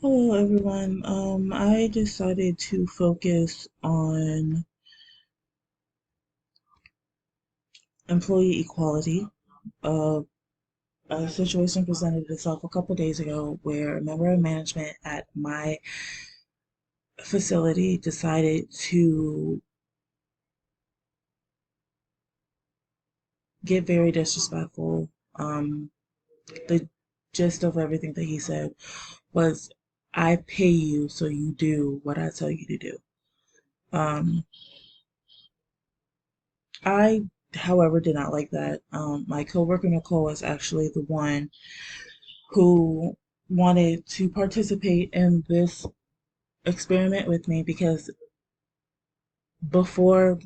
Hello everyone. I decided to focus on employee equality. Uh, a situation presented itself a couple days ago where a member of management at my facility decided to get very disrespectful. The gist of everything that he said was, "I pay you, so you do what I tell you to do." Um, I, however, did not like that. My coworker Nicole is actually the one who wanted to participate in this experiment with me because before,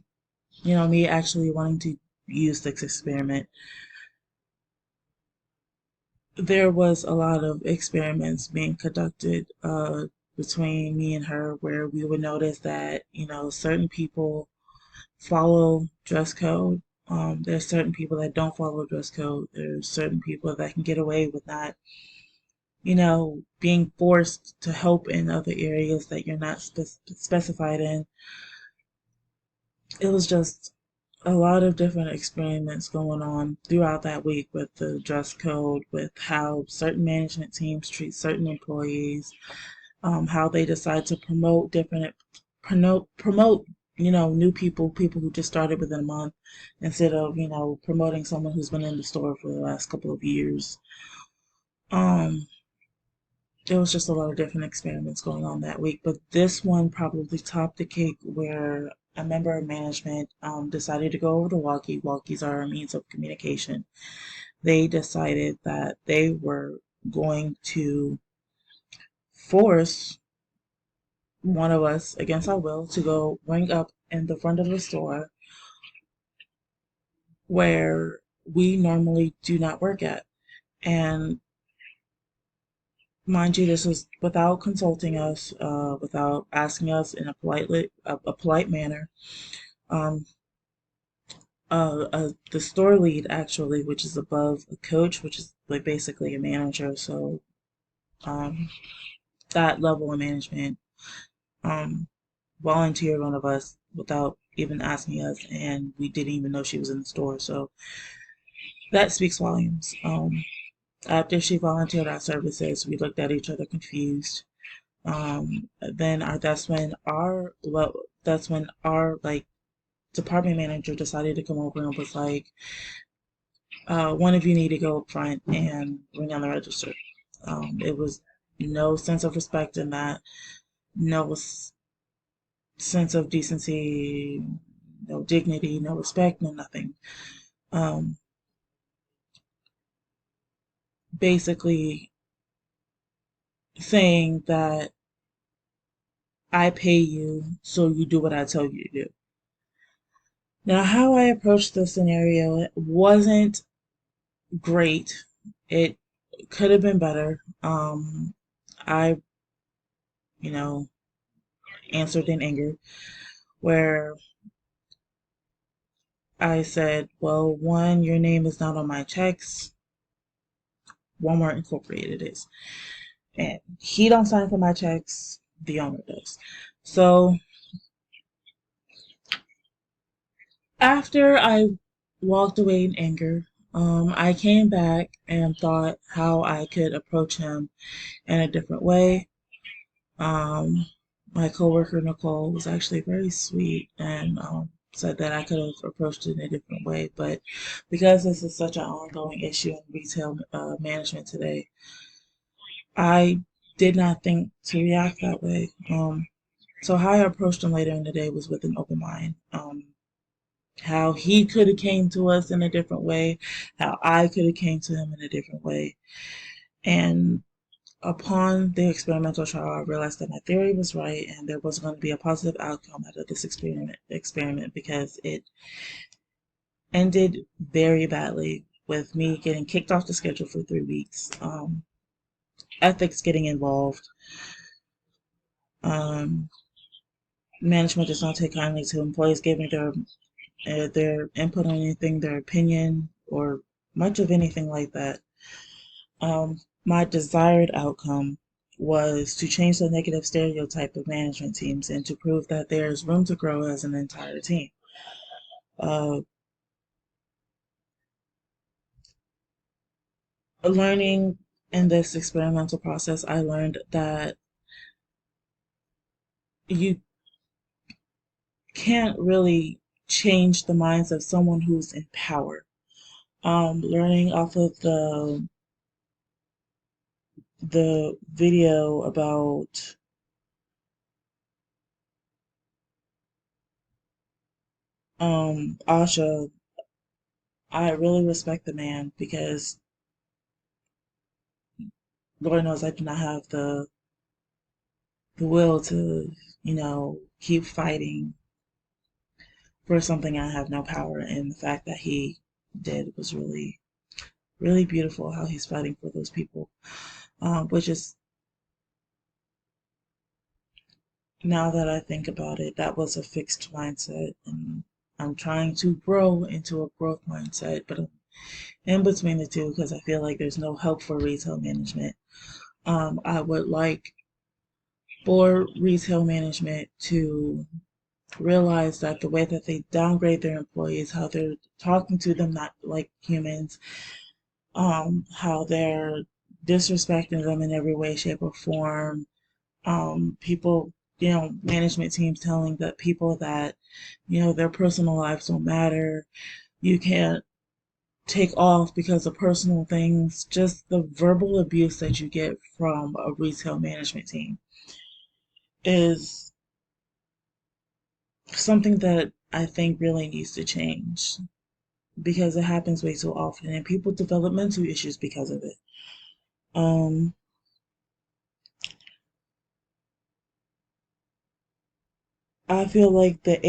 me actually wanting to use this experiment, there was a lot of experiments being conducted between me and her where we would notice that, certain people follow dress code. There's certain people that don't follow dress code. There's certain people that can get away with not being forced to help in other areas that you're not specified in. It was just a lot of different experiments going on throughout that week with the dress code, with how certain management teams treat certain employees, how they decide to promote promote new people who just started within a month instead of promoting someone who's been in the store for the last couple of years. Um, there was just a lot of different experiments going on that week, but this one probably topped the cake where a member of management decided to go over the walkie. Walkies are a means of communication. They decided that they were going to force one of us, against our will, to go ring up in the front of the store where we normally do not work at. And mind you, this was without consulting us, without asking us in a polite manner. Um, the store lead, actually, which is above a coach, which is like basically a manager, so um, that level of management, um, volunteered one of us without even asking us, and we didn't even know she was in the store. So that speaks volumes. After she volunteered our services, we looked at each other confused. Then that's when our like department manager decided to come over and was like, one of you need to go up front and ring on the register. It was no sense of respect in that, no sense of decency, no dignity, no respect, no nothing. Um, Basically saying that I pay you, so you do what I tell you to do. Now, how I approached the scenario wasn't great. It could have been better. I, you know, answered in anger, where I said, well, one, your name is not on my checks. Walmart Incorporated is. And he don't sign for my checks. The owner does. So after I walked away in anger, I came back and thought how I could approach him in a different way. Um, my coworker Nicole was actually very sweet and said that I could have approached it in a different way, but because this is such an ongoing issue in retail management today, I did not think to react that way. So how I approached him later in the day was with an open mind. How he could have came to us in a different way, how I could have came to him in a different way, and upon the experimental trial, I realized that my theory was right, and there was going to be a positive outcome out of this experiment because it ended very badly with me getting kicked off the schedule for 3 weeks. Ethics getting involved. Um, Management does not take kindly to employees giving their input on anything, their opinion, or much of anything like that. My desired outcome was to change the negative stereotype of management teams and to prove that there's room to grow as an entire team. Uh, Learning in this experimental process, I learned that you can't really change the minds of someone who's in power. Learning off of the video about Asha, I really respect the man because Lord knows I do not have the will to, keep fighting for something I have no power in. The fact that he did was really, really beautiful how he's fighting for those people. Which is, now that I think about it, that was a fixed mindset. And I'm trying to grow into a growth mindset, but I'm in between the two because I feel like there's no help for retail management. I would like for retail management to realize that the way that they downgrade their employees, how they're talking to them not like humans, how they're disrespecting them in every way, shape, or form. People, management teams telling that people that, their personal lives don't matter. You can't take off because of personal things. Just the verbal abuse that you get from a retail management team is something that I think really needs to change because it happens way too often and people develop mental issues because of it. Um, I feel like the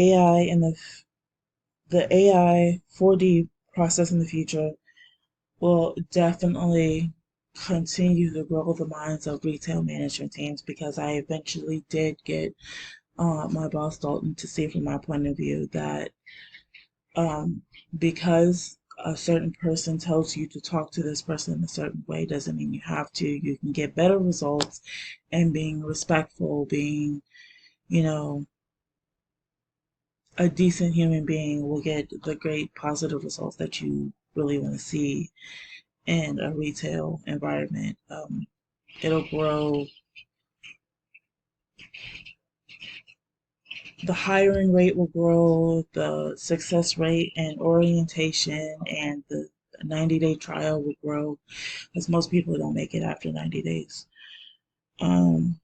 AI 4D process in the future will definitely continue to grow the minds of retail management teams because I eventually did get my boss Dalton to see from my point of view that um, because a certain person tells you to talk to this person in a certain way doesn't mean you have to. You can get better results and being respectful, being, you know, a decent human being will get the great positive results that you really want to see in a retail environment. It'll grow, the hiring rate will grow, the success rate and orientation and the 90-day trial will grow because most people don't make it after 90 days. Um,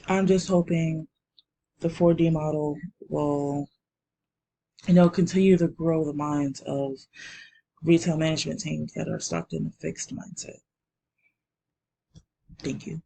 I'm just hoping the 4D model will, continue to grow the minds of retail management teams that are stuck in a fixed mindset. Thank you.